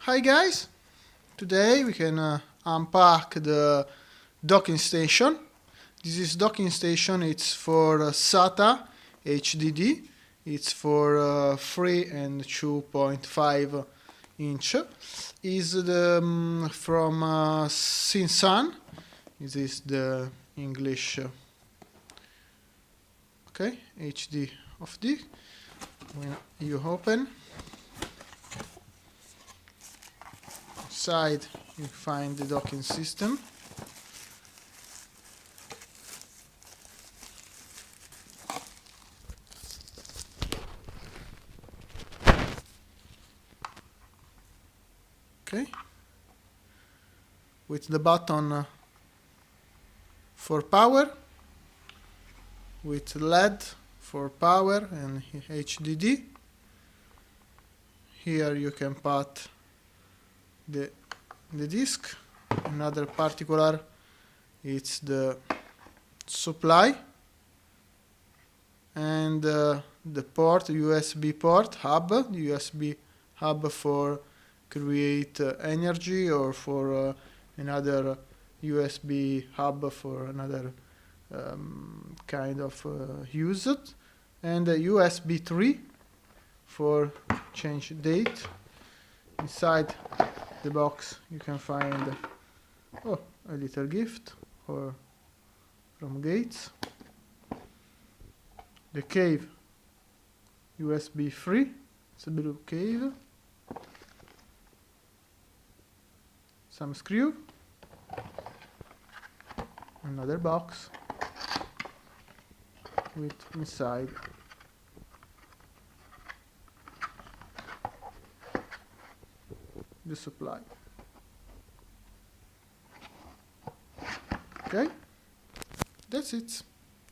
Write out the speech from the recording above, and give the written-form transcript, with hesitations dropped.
Hi guys, today we can unpack the docking station. This is docking station, it's for SATA HDD, it's for 3 and 2.5 inch. Is the from Sisun. This is the English okay, HD of D. When you open, inside you find the docking system. Okay, with the button for power, with LED for power and HDD. Here you can put the disk. Another particular, it's the supply and the port, USB port hub, the USB hub for create energy, or for another USB hub for another kind of use, and a USB 3 for change date. Inside the box you can find a little gift or from Gates. The cave USB 3, it's a blue cave. Some screw. Another box with inside the supply. Okay, that's it.